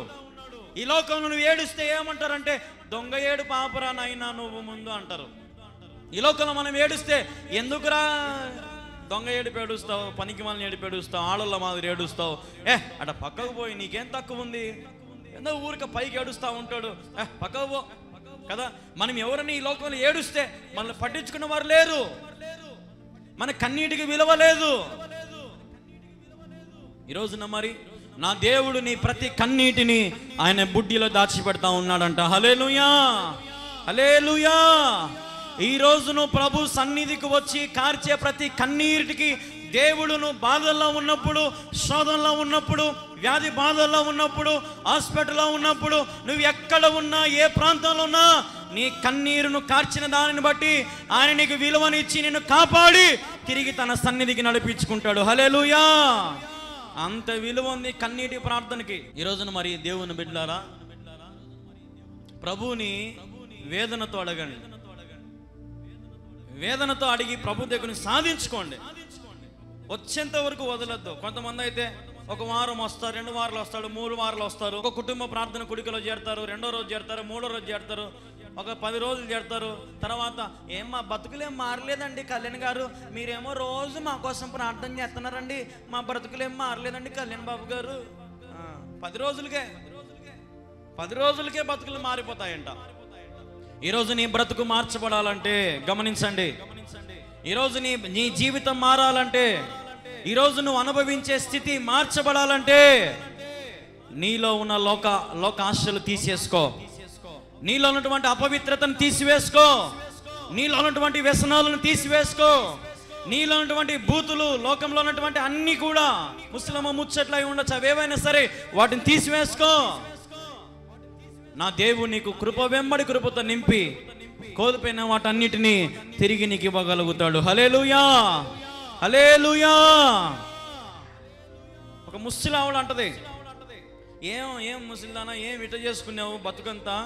ఈ లోకంలో నువ్వు ఏడుస్తే ఏమంటారంటే, దొంగ ఏడు పాపరా నాయనా నువ్వు ముందు అంటారు. ఈ లోకంలో మనం ఏడుస్తే, ఎందుకురా దొంగ ఏడుపు ఏడుస్తావు, పనికి మనల్ని ఏడుపు ఏడుస్తావు, ఆడోళ్ళ మాదిరి ఏడుస్తావు, అట పక్కకు పోయి నీకేం తక్కువ ఉంది, ఎంతో ఊరిక పైకి ఏడుస్తూ ఉంటాడు, పక్కకు పో కదా. మనం ఎవరైనా ఈ లోకంలో ఏడుస్తే మనల్ని పట్టించుకున్న వారు లేరు, మన కన్నీటికి విలువ లేదు. ఈరోజున మరి నా దేవుడు నీ ప్రతి కన్నీటిని ఆయన బుడ్డిలో దాచిపెడతా ఉన్నాడంట. హల్లెలూయా, హల్లెలూయా. ఈ రోజును ప్రభు సన్నిధికి వచ్చి కార్చే ప్రతి కన్నీటికి దేవుడును బాధల్లో ఉన్నప్పుడు, శోధనలో ఉన్నప్పుడు, వ్యాధి బాధల్లో ఉన్నప్పుడు, హాస్పిటల్లో ఉన్నప్పుడు, నువ్వు ఎక్కడ ఉన్నా, ఏ ప్రాంతంలో ఉన్నా, నీ కన్నీరును కార్చిన దానిని బట్టి ఆయన నీకు విలువనిచ్చి నిన్ను కాపాడి తిరిగి తన సన్నిధికి నడిపించుకుంటాడు. హల్లెలూయా. అంత విలువ ఉంది కన్నీటి ప్రార్థనకి. ఈ రోజున మరి దేవుని బిడ్డలారా, ప్రభువుని వేదనతో అడగండి, వేదనతో అడిగి ప్రభు దగ్గరని సాధించుకోండి. వచ్చేంత వరకు వదలొద్దు. కొంతమంది అయితే ఒక వారం వస్తారు, 2 వారాలు వస్తాడు, 3 వారాలు వస్తారు, ఒక కుటుంబ ప్రార్థన కుడికలో చేరుతారు, 2వ రోజు చేరుతారు, 3వ రోజు చేరుతారు, ఒక 10 రోజులు చేరుతారు. తర్వాత మా బతుకులేం మారలేదండి కళ్యాణ్ గారు, మీరేమో రోజు మా కోసం ప్రార్థన చేస్తున్నారండి, మా బ్రతుకులేం మారలేదండి కళ్యాణ్ బాబు గారు. 10 రోజులకే బతుకులు మారిపోతాయంట. ఈరోజు నీ బ్రతుకు మార్చబడాలంటే గమనించండి, ఈరోజు నీ జీవితం మారాలంటే, ఈరోజు నువ్వు అనుభవించే స్థితి మార్చబడాలంటే నీలో ఉన్న లోక ఆశలు తీసేసుకో, నీలో ఉన్నటువంటి అపవిత్రతను తీసివేసుకో, నీలో ఉన్నటువంటి వ్యసనాలను తీసివేసుకో, నీలో ఉన్నటువంటి బూతులు, లోకంలో ఉన్నటువంటి అన్ని కూడా ముస్లిం ముచ్చట్లై ఉండొచ్చు, అవేవైనా సరే వాటిని తీసివేసుకో. నా దేవుడు నీకు కృప వెంబడి కృపతో నింపి కోల్పోయిన వాటన్నిటినీ తిరిగి నీకు ఇవ్వగలుగుతాడు. హల్లెలూయా, హల్లెలూయా. ఒక ముసలావిడ అంటది, ఏం ముసలిదానా, ఏం ఇట చేసుకున్నావు బతుకంతా,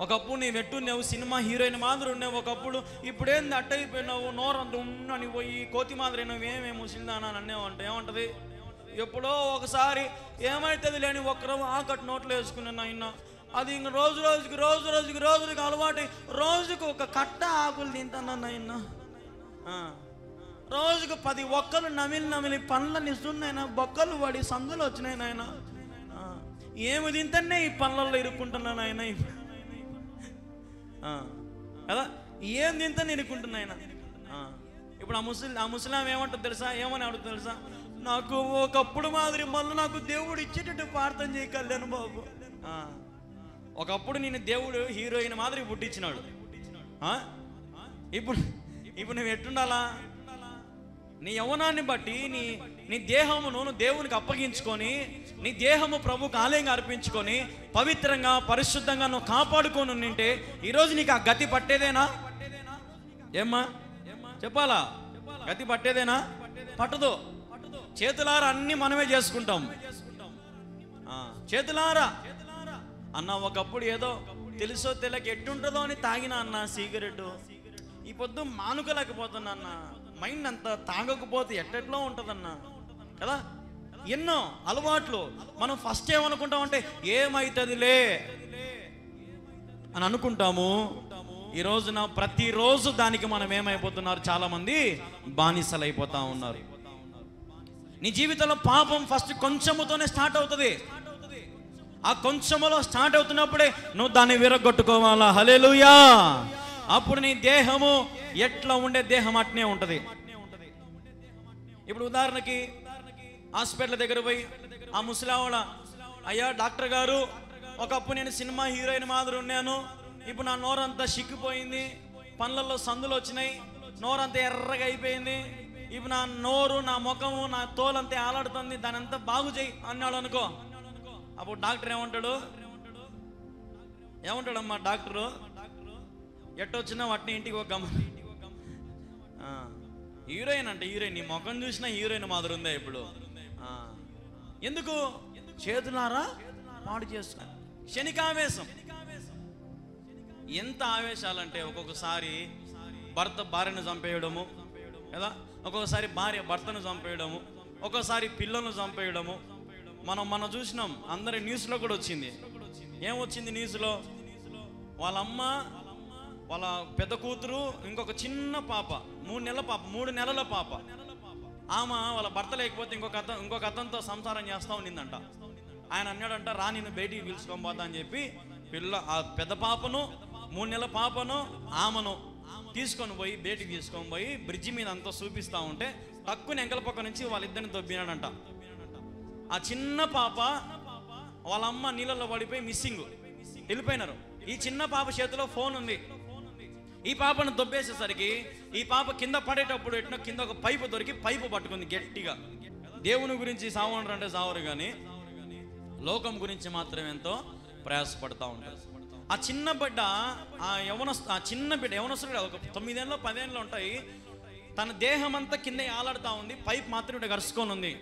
ఒకప్పుడు నీ వెట్టున్నావు, సినిమా హీరోయిన్ మాదిరి ఉన్నావు ఒకప్పుడు, ఇప్పుడేంది అట్ట అయిపోయినావు, నోరంత ఉన్నని పోయి కోతి మాదిరి నువ్వేమే ముసలిదానా అని అన్నావు అంటే ఏమంటది, ఎప్పుడో ఒకసారి ఏమైతుంది లేని ఒక్కరో ఆకట్టు నోట్లో వేసుకున్నాను ఆయన, అది ఇంక రోజు రోజుకి అలవాటు, రోజుకు ఒక కట్ట ఆకులు తింటానన్న ఆయన, రోజుకు 10 ఒక్కలు నమిలి పండ్లని ఇస్తున్నాయినా, బొక్కలు పడి సందులు వచ్చినాయి నాయన, ఏమి తింటనే ఈ పండ్లలో ఇరుక్కుంటున్నాను ఆయన కదా, ఏం తింటనే ఇరుక్కుంటున్నాయన. ఇప్పుడు ఆ ముస్లిం ఏమంటుంది తెలుసా, ఏమని అడుగుతుంది తెలుసా, నాకు ఒకప్పుడు మాదిరి మళ్ళీ నాకు దేవుడు ఇచ్చేటట్టు ప్రార్థన చేయ కళ్యాణ్ బాబు. ఒకప్పుడు నేను దేవుడు హీరోయిన్ మాదిరి పుట్టించినాడు, ఇప్పుడు నువ్వు ఎట్టుండాలా, నీ యవ్వనాన్ని బట్టి నీ దేహమును నువ్వు దేవునికి అప్పగించుకొని, నీ దేహము ప్రభుకు ఆలయంగా అర్పించుకొని పవిత్రంగా పరిశుద్ధంగా నువ్వు కాపాడుకొని ఉంటే ఈరోజు నీకు ఆ గతి పట్టేదేనా? ఏమ్మా చెప్పాలా, గతి పట్టేదేనా? పట్టదు. చేతులారా అన్ని మనమే చేసుకుంటాం. చేతులారా అన్న, ఒకప్పుడు ఏదో తెలుసో తెలియక ఎట్టుంటుందో అని తాగినా అన్న సిగరెట్, ఈ పొద్దు మానుకోలేకపోతున్నా అన్న, మైండ్ అంతా తాగకపోతే ఎట్టెట్లో ఉంటుందన్న కదా. ఎన్నో అలవాట్లు మనం ఫస్ట్ ఏమనుకుంటామంటే ఏమైతుందిలే అని అనుకుంటాము. ఈ రోజున ప్రతిరోజు దానికి మనం ఏమైపోతున్నారు, చాలా మంది బానిసలు అయిపోతా ఉన్నారు. నీ జీవితంలో పాపం ఫస్ట్ కొంచెముతోనే స్టార్ట్ అవుతుంది. ఆ కొంచెములో స్టార్ట్ అవుతున్నప్పుడే నువ్వు దాన్ని విరగొట్టుకోవాలా. హల్లెలూయా. అప్పుడు నీ దేహము ఎట్లా ఉండే దేహం అట్నే ఉంటుంది. ఇప్పుడు ఉదాహరణకి హాస్పిటల్ దగ్గర పోయి ఆ ముసలావిడ, అయ్యా డాక్టర్ గారు, ఒకప్పుడు నేను సినిమా హీరోయిన్ మాదిరి ఉన్నాను, ఇప్పుడు నా నోరంతా చిక్కిపోయింది, పనులలో సందులు వచ్చినాయి, నోరంతా ఎర్రగా అయిపోయింది, ఇప్పుడు నా నోరు, నా ముఖము, నా తోలంతా ఆలాడుతుంది, దాని అంతా బాగు చేయి అన్నాడు అనుకో. అప్పుడు డాక్టర్ ఏమంటాడమ్మా డాక్టరు, ఎట్టొచ్చినా వాటిని ఇంటికి ఒక హీరోయిన్ అంటే హీరోయిన్, నీ ముఖం చూసినా హీరోయిన్ మాదిరి ఉందా ఇప్పుడు? ఎందుకు? చేతులారా పాడు చేసుకున్నా. క్షణికావేశం. ఎంత ఆవేశాలంటే ఒక్కొక్కసారి భర్త భార్యను చంపేయడము కదా, ఒక్కొక్కసారి భార్య భర్తను చంపేయడము, ఒక్కోసారి పిల్లలను చంపేయడము. మనం చూసినాం, అందరి న్యూస్లో కూడా వచ్చింది. ఏమొచ్చింది న్యూస్లో? వాళ్ళ అమ్మ, వాళ్ళ పెద్ద కూతురు, ఇంకొక చిన్న పాప, 3 నెలల పాప, ఆమె వాళ్ళ భర్త లేకపోతే ఇంకొక అతనితో సంసారం చేస్తూ ఉండిందంట. ఆయన అన్నాడంట, రా నిన్ను బయటికి పిలుచుకోబోతా అని చెప్పి ఆ పెద్ద పాపను, 3 నెలల పాపను, ఆమెను తీసుకొని పోయి బయటికి తీసుకొని పోయి బ్రిడ్జి మీద అంతా చూపిస్తూ ఉంటే తక్కువ ఎంకల పక్క నుంచి వాళ్ళిద్దరిని దొబ్బినాడంట. ఆ చిన్న పాప వాళ్ళ అమ్మ నీళ్ళల్లో పడిపోయి మిస్సింగ్, వెళ్ళిపోయినారు. ఈ చిన్న పాప చేతిలో ఫోన్ ఉంది. ఈ పాపను దొబ్బేసేసరికి ఈ పాప కింద పడేటప్పుడు ఎట్లా కింద ఒక పైపు దొరికి పైపు పట్టుకుంది గట్టిగా. దేవుని గురించి సావనరు అంటే సావరు, కానీ లోకం గురించి మాత్రం ఎంతో ప్రయాసపడతా ఉంటారు. ఆ చిన్న బిడ్డ, యవనస్తుడు ఒక 9 ఏళ్ళు 10 ఏళ్ళు ఉంటాయి, తన దేహం అంతా కింద ఆలాడుతూ ఉంది, పైప్ మాత్రం ఇక్కడ గరుచుకొని ఉంది.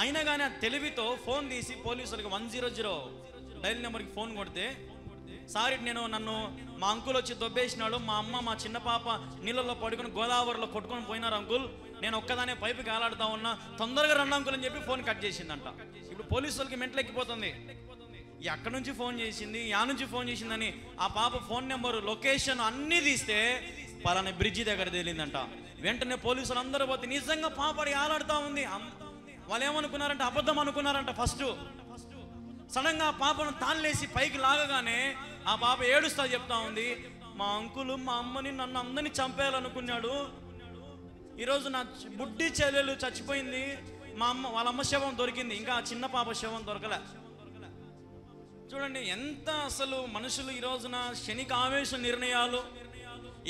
అయినా కానీ ఆ తెలివితో ఫోన్ తీసి పోలీసులకు 100 డైల్ నెంబర్కి ఫోన్ కొడితే, సారీ నన్ను మా అంకుల్ వచ్చి దొబ్బేసినాడు, మా అమ్మ మా చిన్న పాప నీళ్ళల్లో పడుకొని గోదావరిలో కొట్టుకొని పోయినారు అంకుల్, నేను ఒక్కదానే పైపుకి ఆలాడుతూ ఉన్నా, తొందరగా రండి అంకుల్ అని చెప్పి ఫోన్ కట్ చేసిందంట. ఇప్పుడు పోలీసులకి మెంటలెక్కిపోతుంది, ఎక్కడి నుంచి ఫోన్ చేసింది, నుంచి ఫోన్ చేసిందని ఆ పాప ఫోన్ నెంబరు, లొకేషన్ అన్నీ తీస్తే పలానా బ్రిడ్జి దగ్గర తేలిందంట. వెంటనే పోలీసులు అందరూ పోతే నిజంగా పాపడి ఆలాడుతూ ఉంది. వాళ్ళు ఏమనుకున్నారంటే అబద్ధం అనుకున్నారంట. ఫస్ట్ సడన్గా ఆ పాపను తాళ్ళేసి పైకి లాగగానే ఆ పాప ఏడుస్తా చెప్తా ఉంది, మా అంకులు మా అమ్మని నన్ను అందరినీ చంపేయాలనుకున్నాడు, ఈరోజు నా బుడ్డి చెల్లెలు చచ్చిపోయింది, వాళ్ళ అమ్మ శవం దొరికింది, ఇంకా ఆ చిన్న పాప శవం దొరకలే. చూడండి ఎంత అసలు మనుషులు ఈ రోజున క్షణిక ఆవేశ నిర్ణయాలు.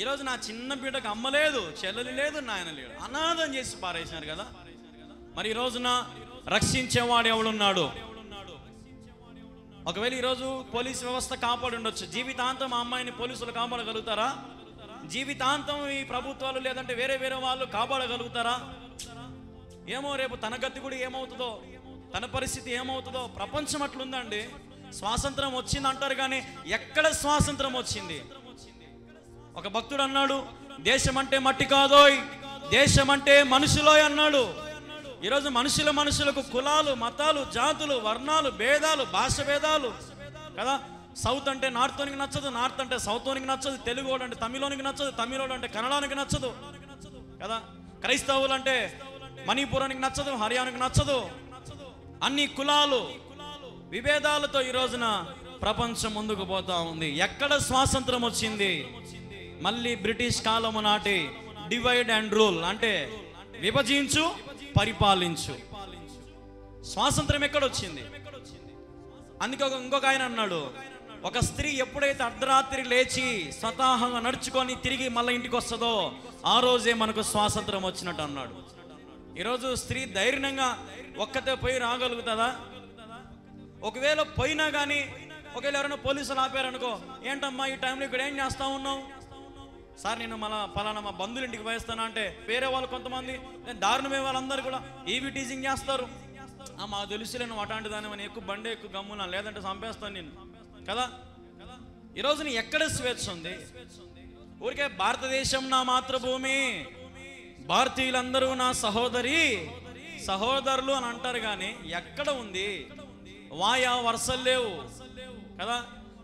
ఈరోజు నా చిన్న బిడ్డకు అమ్మ లేదు, చెల్లెలు లేదు, నాయన లేడు, అనాథం చేసి పారేసినారు కదా. మరి ఈ రోజున రక్షించేవాడు ఎవడున్నాడు? ఒకవేళ ఈరోజు పోలీసు వ్యవస్థ కాపాడి ఉండొచ్చు, జీవితాంతం ఆ అమ్మాయిని పోలీసులు కాపాడగలుగుతారా? జీవితాంతం ఈ ప్రభుత్వాలు లేదంటే వేరే వాళ్ళు కాపాడగలుగుతారా? ఏమో రేపు తన గతి కూడా ఏమవుతుందో, తన పరిస్థితి ఏమవుతుందో. ప్రపంచం అట్లుందండి. స్వాతంత్రం వచ్చింది అంటారు, కానీ ఎక్కడ స్వాతంత్రం వచ్చింది? ఒక భక్తుడు అన్నాడు, దేశం అంటే మట్టి కాదోయ్, దేశం అంటే మనుషులోయ్ అన్నాడు. ఈరోజు మనుషులకు కులాలు, మతాలు, జాతులు, వర్ణాలు, భేదాలు, భాష భేదాలు కదా. సౌత్ అంటే నార్తోనికి నచ్చదు, నార్త్ అంటే సౌతోనికి నచ్చదు, తెలుగోడు అంటే తమిళోనికి నచ్చదు, తమిళోడు అంటే కన్నడానికి నచ్చదు కదా. క్రైస్తవులు అంటే మణిపురానికి నచ్చదు, హర్యానాకి నచ్చదు. అన్ని కులాలు విభేదాలతో ఈ రోజున ప్రపంచం ముందుకు పోతా ఉంది. ఎక్కడ స్వాతంత్రం వచ్చింది? మళ్ళీ బ్రిటిష్ కాలము నాటి డివైడ్ అండ్ రూల్, అంటే విభజించు పరిపాలించు. స్వాతంత్రం ఎక్కడొచ్చింది? అందుకే ఇంకొక ఆయన అన్నాడు, ఒక స్త్రీ ఎప్పుడైతే అర్ధరాత్రి లేచి స్వతహాగా నడుచుకొని తిరిగి మళ్ళీ ఇంటికి వస్తుందో ఆ రోజే మనకు స్వాతంత్రం వచ్చినట్టు అన్నాడు. ఈరోజు స్త్రీ ధైర్యంగా ఒక్కతే పోయి రాగలుగుతుందా? ఒకవేళ పోయినా కానీ ఒకవేళ ఎవరైనా పోలీసులు ఆపారనుకో, ఏంటమ్మా ఈ టైంలో ఇక్కడ ఏం చేస్తా ఉన్నావు? సార్ నేను పలానా మా బంధువుల ఇంటికి పోయిస్తానా అంటే వేరే వాళ్ళు కొంతమంది దారుణమే వాళ్ళందరూ కూడా ఈవీ టీజింగ్ చేస్తారు. మాకు తెలుసులే నువ్వు అటాంటి దాని అని ఎక్కువ బండి ఎక్కువ గమ్మునా, లేదంటే చంపేస్తాను నేను కదా. ఈరోజు నీ ఎక్కడ స్వేచ్ఛ ఉంది? ఊరికే భారతదేశం నా మాతృభూమి, భారతీయులందరూ నా సహోదరులు అని అంటారు, కానీ ఎక్కడ ఉంది? వాయా వరుసలు లేవు కదా.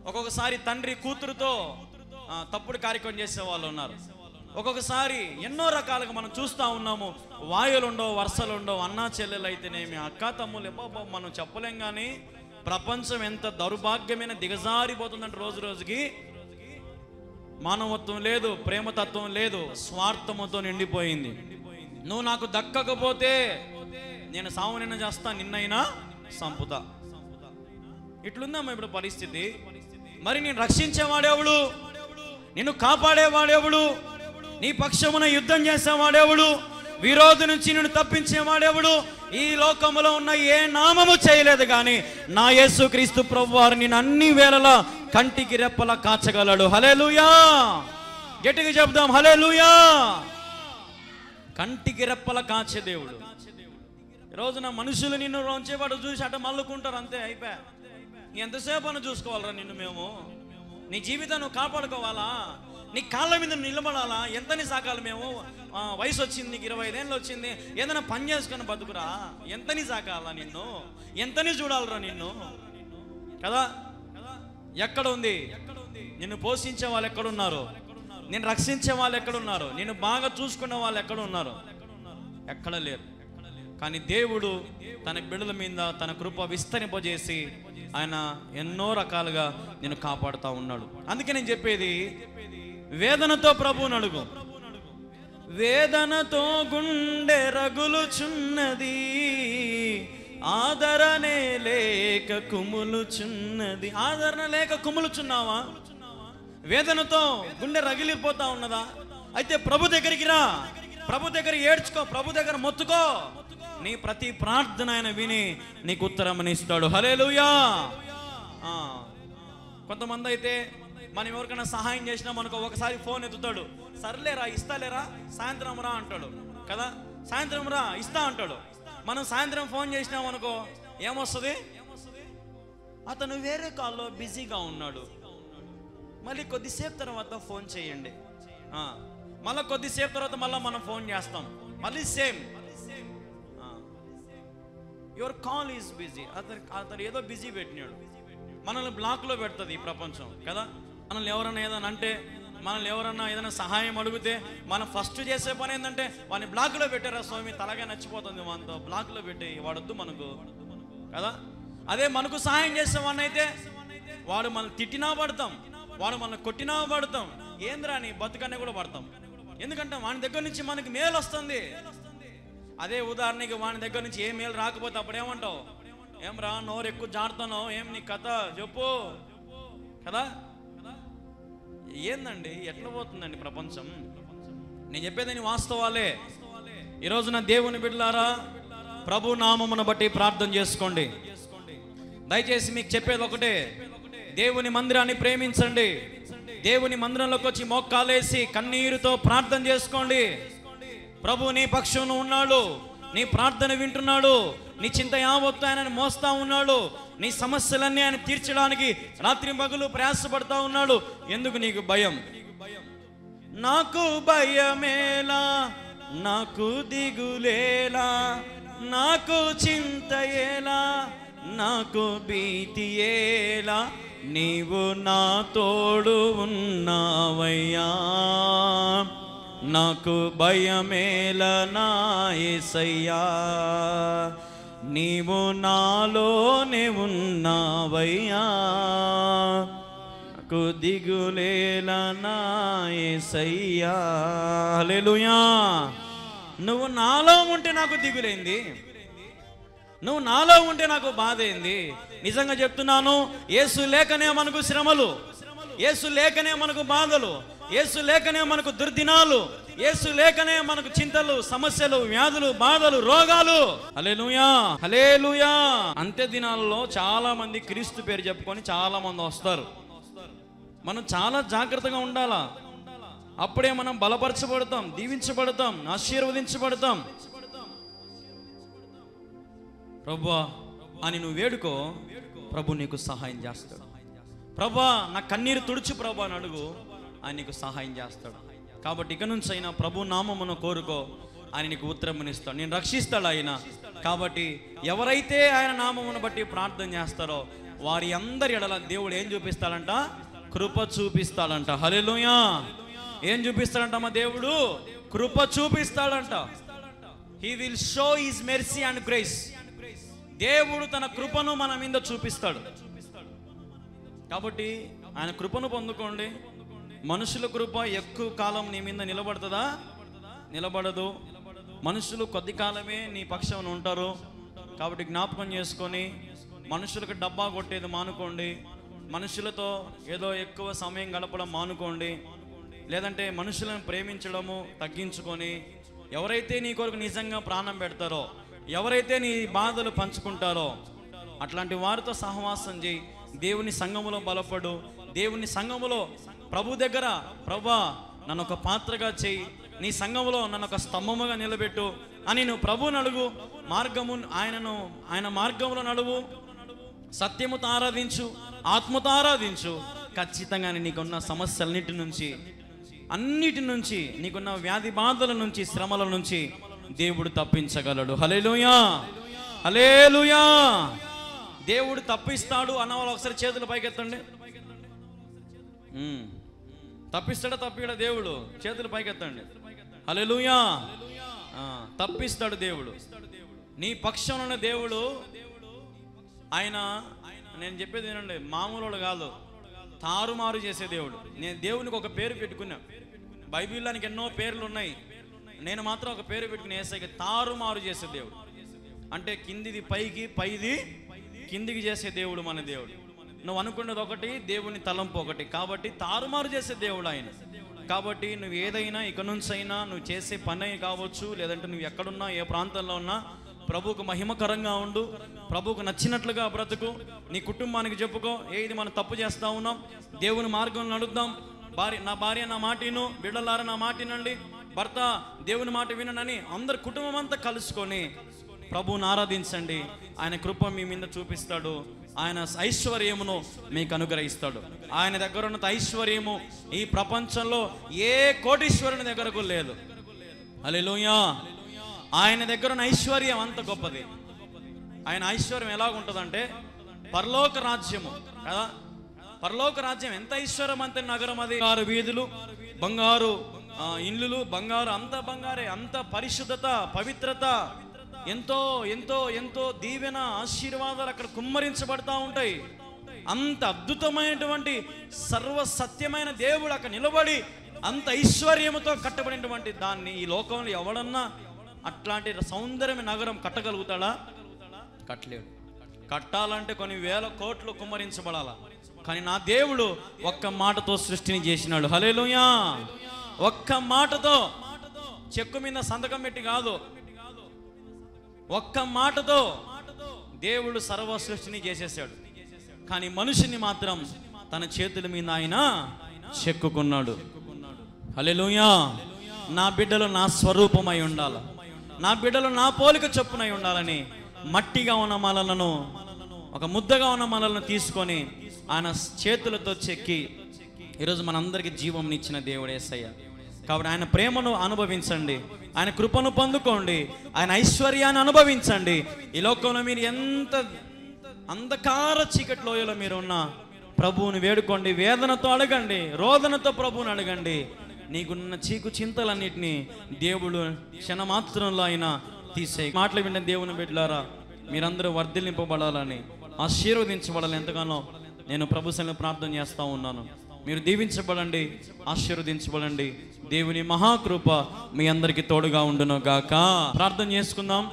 ఒక్కొక్కసారి తండ్రి కూతురుతో తప్పుడు కార్యక్రమం చేసే వాళ్ళు ఉన్నారు. ఒక్కొక్కసారి ఎన్నో రకాలుగా మనం చూస్తూ ఉన్నాము. వాయులు ఉండవు, వరుసలు ఉండవు, అన్నా చెల్లెలు అయితేనేమి, అక్క తమ్ముళ్ళు, మనం చెప్పలేం. కానీ ప్రపంచం ఎంత దౌర్భాగ్యమైన దిగజారిపోతుందంటే రోజు రోజుకి మానవత్వం లేదు, ప్రేమతత్వం లేదు, స్వార్థముతో నిండిపోయింది. నువ్వు నాకు దక్కకపోతే నేను సావునైనా చేస్తా, నిన్నైనా సంపుతా. ఇట్లుందమ్మా ఇప్పుడు పరిస్థితి. మరి నేను రక్షించేవాడెవడు? నిన్ను కాపాడేవాడెవడు? నీ పక్షమున యుద్ధం చేసేవాడెవడు? విరోధి నుంచి నిన్ను తప్పించేవాడెవడు? ఈ లోకములో ఉన్న ఏ నామము చేయలేదు కానీ నా యేసుక్రీస్తు ప్రభువారు నిన్ను అన్ని వేళలా కంటికి రెప్పలా కాచగలడు. హల్లెలూయా! గట్టిగా చెప్దాం, హల్లెలూయా! కంటికి రెప్పలా కాచే దేవుడు. ఈ రోజున మనుషులు నిన్ను రోంచేవాడు చూసి అట మల్లుకుంటారు, అంతే, అయిపోయా. ఎంతసేపు అని చూసుకోవాలరా నిన్ను మేము? నీ జీవితాన్ని కాపాడుకోవాలా? నీ కాళ్ళ మీద నిలబడాలా? ఎంతని సాకాలి మేము? వయసు వచ్చింది, నీకు 25 ఏళ్ళు వచ్చింది, ఏదైనా పని చేసుకొని బతుకురా. ఎంతని సాకాలా నిన్ను? ఎంతని చూడాలరా నిన్ను? కదా, ఎక్కడ ఉంది నిన్ను పోషించే వాళ్ళు? ఎక్కడున్నారు? నేను రక్షించే వాళ్ళు ఎక్కడున్నారు? నేను బాగా చూసుకునే వాళ్ళు ఎక్కడున్నారు? ఎక్కడ లేరు. కానీ దేవుడు తన బిడ్డల మీద తన కృప విస్తరింపజేసి ఆయన ఎన్నో రకాలుగా నేను కాపాడుతూ ఉన్నాడు. అందుకే నేను చెప్పేది, వేదనతో ప్రభువుని అడుగు. వేదనతో గుండె రగులుచున్నది, ఆదరణే లేక కుములుచున్నది. ఆదరణ లేక కుములుచున్నావా? వేదనతో గుండె రగిలిపోతా ఉన్నదా? అయితే ప్రభు దగ్గరికి రా, ప్రభు దగ్గర ఏడ్చుకో, ప్రభు దగ్గర మొత్తుకో. నీ ప్రతి ప్రార్థన ఆయన విని నీకు ఉత్తరం ఇస్తాడు. హల్లెలూయా! కొంతమంది అయితే మనం ఎవరికైనా సహాయం చేసినా మనకు ఒకసారి ఫోన్ ఎత్తుతాడు, సర్లేరా ఇస్తాలేరా, సాయంత్రం రా అంటాడు కదా. సాయంత్రం రా ఇస్తా అంటాడు. మనం సాయంత్రం ఫోన్ చేసినాం అనుకో, ఏమొస్తుంది? అతను వేరే కాల్లో బిజీగా ఉన్నాడు. మళ్ళీ కొద్దిసేపు తర్వాత ఫోన్ చేయండి, మళ్ళీ కొద్దిసేపు తర్వాత మళ్ళీ మనం ఫోన్ చేస్తాం, మళ్ళీ same, your call is busy. అతను ఏదో బిజీ పెట్టినాడు. మనల్ని బ్లాక్లో పెడుతుంది ఈ ప్రపంచం కదా. మనల్ని ఎవరైనా ఏదైనా అంటే, మనల్ని ఎవరన్నా ఏదైనా సహాయం అడిగితే మనం ఫస్ట్ చేసే పని ఏంటంటే వాడిని బ్లాక్లో పెట్టారా స్వామి, తలగా నచ్చిపోతుంది మనతో, బ్లాక్లో పెట్టి వాడొద్దు మనకు కదా. అదే మనకు సహాయం చేసేవాడిని అయితే వాడు మనం తిట్టినా పడతాం, వాడు మనం కొట్టినా పడతాం, ఏంద్రా నీ బతుకనే కూడా పడతాం. ఎందుకంటే వాని దగ్గర నుంచి మనకి మేలు వస్తుంది. అదే ఉదాహరణకి వాని దగ్గర నుంచి ఏ మేలు రాకపోతే అప్పుడు ఏమంటావు? ఏం రా నోరు ఎక్కువ జాడుతున్నావు, ఏం నీ కథ చెప్పు కదా. ఏందండి ఎట్లా పోతుందండి ప్రపంచం? నేను చెప్పేదని వాస్తవాలే. ఈరోజున దేవుని బిడ్డలారా, ప్రభు నామమును బట్టి ప్రార్థన చేసుకోండి. దయచేసి మీకు చెప్పేది ఒకటే, దేవుని మందిరాన్ని ప్రేమించండి. దేవుని మందిరంలోకి వచ్చి మోక్కాలేసి కన్నీరుతో ప్రార్థన చేసుకోండి. ప్రభు నీ పక్షంలో ఉన్నాడు, నీ ప్రార్థన వింటున్నాడు, నీ చింత యావత్తు ఆయన మోస్తా ఉన్నాడు, నీ సమస్యలన్నీ ఆయన తీర్చడానికి రాత్రి పగలు ప్రయాసపడతా ఉన్నాడు. ఎందుకు నీకు భయం? నాకు భయమేలా, నాకు దిగులేలా, నాకు చింత ఏలా, నాకు భీతి ఏలా, నీవు నా తోడు ఉన్నావయ్యా. నాకు భయమేలా నా యేసయ్యా, నీవు నాలోనే ఉన్నావయ్యా. నాకు దిగులేలా నా యేసయ్యా. హల్లెలూయా! నువ్వు నాలో ఉంటే నాకు దిగులేంది, నువ్వు నాలో ఉంటే నాకు బాధ ఏంది? నిజంగా చెప్తున్నాను, యేసు లేకనే మనకు శ్రమలు, యేసు లేకనే మనకు బాధలు, యేసు లేకనే మనకు దుర్దినాలు, యేసు లేకనే మనకు చింతలు, సమస్యలు, వ్యాధులు, బాధలు, రోగాలు. హల్లెలూయా, హల్లెలూయా. అంత్య దినాల్లో చాలా మంది క్రీస్తు పేరు చెప్పుకొని చాలా మంది వస్తారు. మనం చాలా జాగ్రత్తగా ఉండాలా. అప్పుడే మనం బలపరచబడతాం, దీవించబడతాం, ఆశీర్వదించబడతాం. ప్రభువా అని నువ్వు వేడుకో, ప్రభు నీకు సహాయం చేస్తాడు. ప్రభా నా కన్నీరు తుడుచు ప్రభు అని అడుగు, ఆయన నీకు సహాయం చేస్తాడు. కాబట్టి ఇక నుంచి అయినా ప్రభు నామమును కోరుకో, ఆయన నీకు ఉత్తరమునిస్తాడు, నేను రక్షిస్తాడు ఆయన. కాబట్టి ఎవరైతే ఆయన నామమును బట్టి ప్రార్థన చేస్తారో వారి అందరి ఎడల దేవుడు ఏం చూపిస్తాడంట? కృప చూపిస్తాడంట. హల్లెలూయా! ఏం చూపిస్తాడంట మా దేవుడు? కృప చూపిస్తాడంట. He will show his mercy and grace. దేవుడు తన కృపను మన మీద చూపిస్తాడు. కాబట్టి ఆయన కృపను పొందుకోండి. మనుషుల కృప ఎక్కువ కాలం నీ మీద నిలబడుతుందా? నిలబడదు. మనుషులు కొద్ది కాలమే నీ పక్షాన ఉంటారు. కాబట్టి జ్ఞాపకం చేసుకొని మనుషులకు డబ్బా కొట్టేది మానుకోండి. మనుషులతో ఏదో ఎక్కువ సమయం గడపడం మానుకోండి. లేదంటే మనుషులను ప్రేమించడము తగ్గించుకొని, ఎవరైతే నీ కొరకు నిజంగా ప్రాణం పెడతారో, ఎవరైతే నీ బాధలు పంచుకుంటారో అట్లాంటి వారితో సహవాసం చేయి. దేవుని సంఘములో బలపడు. దేవుని సంఘములో ప్రభు దగ్గర, ప్రభా నన్ను ఒక పాత్రగా చేయి, నీ సంఘములో నన్ను ఒక స్తంభముగా నిలబెట్టు అని నువ్వు ప్రభువుని అడుగు. ఆయన మార్గంలో నడువు. సత్యముతో ఆరాధించు, ఆత్మతో ఆరాధించు. ఖచ్చితంగా నీకున్న అన్నిటి నుంచి నీకున్న వ్యాధి బాధల నుంచి, శ్రమల నుంచి దేవుడు తప్పించగలడు. హల్లెలూయా, హల్లెలూయా. దేవుడు తప్పిస్తాడు అన్నవాళ్ళు ఒకసారి చేతులు పైకెత్తండి. తప్పిస్తాడా తప్పిడా దేవుడు? చేతులు పైకెత్తండి. హల్లెలూయా. తప్పిస్తాడు దేవుడు. నీ పక్షంలో ఉన్న దేవుడు. ఆయన, నేను చెప్పేది ఏంటంటే మామూలు కాదు, తారుమారు చేసే దేవుడు. నేను దేవునికి ఒక పేరు పెట్టుకున్నా. బైబిల్లోనికి ఎన్నో పేర్లు ఉన్నాయి, నేను మాత్రం ఒక పేరు పెట్టుకుని యేసయ్యకి తారుమారు చేసే దేవుడు. అంటే కిందిది పైకి, పైది కిందికి చేసే దేవుడు మన దేవుడు. నువ్వు అనుకున్నది ఒకటి, దేవుని తలంపు ఒకటి. కాబట్టి తారుమారు చేసే దేవుడు ఆయన. కాబట్టి నువ్వు ఏదైనా ఇక నుంచి అయినా నువ్వు చేసే పని కావచ్చు, లేదంటే నువ్వు ఎక్కడున్నా, ఏ ప్రాంతంలో ఉన్నా ప్రభువుకు మహిమకరంగా ఉండు. ప్రభువుకు నచ్చినట్లుగా బ్రతుకు. నీ కుటుంబానికి చెప్పుకో, ఇది మనం తప్పు చేస్తూ ఉన్నాం, దేవుని మార్గంలో నడుద్దాం. నా భార్య నా మాటిను, బిడ్డలారా నా మాటినండి, భర్త దేవుని మాట వినని అందరు కుటుంబం అంతా కలుసుకొని ప్రభువుని ఆరాధించండి. ఆయన కృప మీ మీద చూపిస్తాడు. ఆయన ఐశ్వర్యమును మీకు అనుగ్రహిస్తాడు. ఆయన దగ్గర ఉన్న ఐశ్వర్యము ఈ ప్రపంచంలో ఏ కోటీశ్వరుని దగ్గరకు లేదు. హల్లెలూయా. ఆయన దగ్గర ఉన్న ఐశ్వర్యం అంత గొప్పది. ఆయన ఐశ్వర్యం ఎలాగుంటుందంటే పరలోక రాజ్యము కదా. పరలోక రాజ్యం ఎంత ఐశ్వర్యవంత నగరం అది. బంగారు వీధులు, బంగారు ఇల్లులు, బంగారు, అంత బంగారే, అంత పరిశుద్ధత, పవిత్రత, ఎంతో ఎంతో ఎంతో దీవెన, ఆశీర్వాదాలు అక్కడ కుమ్మరించబడతా ఉంటాయి. అంత అద్భుతమైనటువంటి సర్వసత్యమైన దేవుడు అక్కడ నిలబడి అంత ఐశ్వర్యముతో కట్టబడినటువంటి దాన్ని ఈ లోకంలో ఎవడన్నా అట్లాంటి సౌందర్యమైన నగరం కట్టగలుగుతాడా? కట్టలేడు. కట్టాలంటే కొన్ని వేల కోట్లు కుమ్మరించబడాలా. కానీ నా దేవుడు ఒక్క మాటతో సృష్టిని చేసినాడు. హల్లెలూయా. ఒక్క మాటతో, చెక్కు మీద సంతకం పెట్టి కాదు, ఒక్క మాటతో దేవుడు సర్వ సృష్టిని చేసేసాడు. కానీ మనిషిని మాత్రం తన చేతుల మీద ఆయన చెక్కుకున్నాడు. హల్లెలూయా. నా బిడ్డలు నా స్వరూపమై ఉండాలి, నా బిడ్డలు నా పోలిక చొప్పునై ఉండాలని మట్టిగా ఉన్న మనలను, ఒక ముద్దగా ఉన్న మనలను తీసుకొని ఆయన చేతులతో చెక్కి ఈరోజు మనందరికీ జీవం ఇచ్చిన దేవుడు యేసయ్య. కాబట్టి ఆయన ప్రేమను అనుభవించండి, ఆయన కృపను పొందుకోండి, ఆయన ఐశ్వర్యాన్ని అనుభవించండి. ఈ లోకంలో మీరు ఎంత అంధకార చీకటి లోయలో మీరు ఉన్న ప్రభువుని వేడుకోండి, వేదనతో అడగండి, రోదనతో ప్రభువుని అడగండి. నీకున్న చీకు చింతలన్నిటినీ దేవుడు క్షణమాత్రంలో ఆయన తీసేయి. మాటలు విన్న దేవుని బిడ్డలారా, మీరందరూ వర్ధిల్లింపబడాలని, ఆశీర్వదించబడాలని ఎంతగానో నేను ప్రభు సన్నిధిలో ప్రార్థన చేస్తూ ఉన్నాను. మీరు దీవించబడండి, ఆశీర్వదించబడండి. దేవుని మహాకృప మీ అందరికీ తోడుగా ఉండును గాక. ప్రార్థన చేసుకుందాం.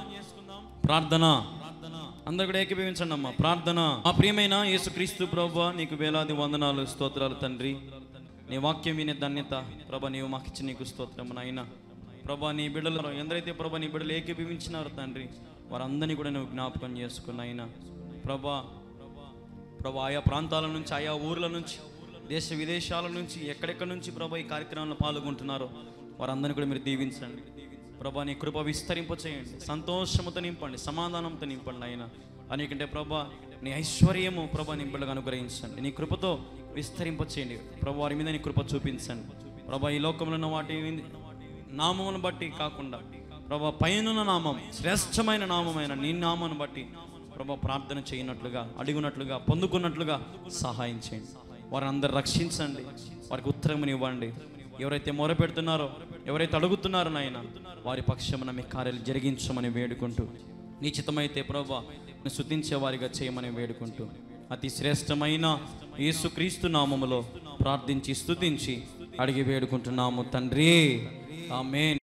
ప్రార్థన అందరు కూడా ఏకీభవించండి అమ్మా. ప్రార్థన. మా ప్రియమైన యేసుక్రీస్తు ప్రభువా, నీకు వేలాది వందనాలు, స్తోత్రాలు తండ్రి. నీ వాక్యం వినే ధన్యత ప్రభా నీవు మాకు ఇచ్చి నీకు స్తోత్రం నాయన. ప్రభా నీ బిడ్డలు ఎందరైతే ప్రభా నీ బిడ్డలు ఏకీభవించినారు తండ్రి, వారందరినీ కూడా నువ్వు జ్ఞాపకం చేసుకున్నాయినా. ప్రభా ఆయా ప్రాంతాల నుంచి, ఆయా ఊర్ల నుంచి, దేశ విదేశాల నుంచి, ఎక్కడెక్కడి నుంచి ప్రభా ఈ కార్యక్రమంలో పాల్గొంటున్నారో వారందరినీ కూడా మీరు దీవించండి. ప్రభా నీ కృప విస్తరింపచేయండి, సంతోషముతో నింపండి, సమాధానంతో నింపండి ఆయన. అనేకంటే ప్రభా నీ ఐశ్వర్యము ప్రభా నీ బిడ్డలకు అనుగ్రహించండి, నీ కృపతో విస్తరింపచేయండి ప్రభా. వారి మీద నీ కృప చూపించండి ప్రభా. ఈ లోకంలో ఉన్న వాటి నామమును బట్టి కాకుండా ప్రభా పైనున్న నామం, శ్రేష్టమైన నామమైన నీ నామను బట్టి ప్రభా ప్రార్థన చేయనట్లుగా, అడిగినట్లుగా, పొందుకున్నట్లుగా సహాయం చేయండి. వారిని అందరు రక్షించండి, వారికి ఉత్తరముని ఇవ్వండి. ఎవరైతే మొరపెడుతున్నారో, ఎవరైతే అడుగుతున్నారో నాయన, వారి పక్షమున మీ కార్యాలు జరిగించమని వేడుకుంటూ, నీ చిత్తమైతే ప్రభా స్తుతించే వారిగా చేయమని వేడుకుంటూ, అతి శ్రేష్టమైన యేసుక్రీస్తు నామములో ప్రార్థించి స్తుతించి అడిగి వేడుకుంటున్నాము తండ్రి. ఆమేన్.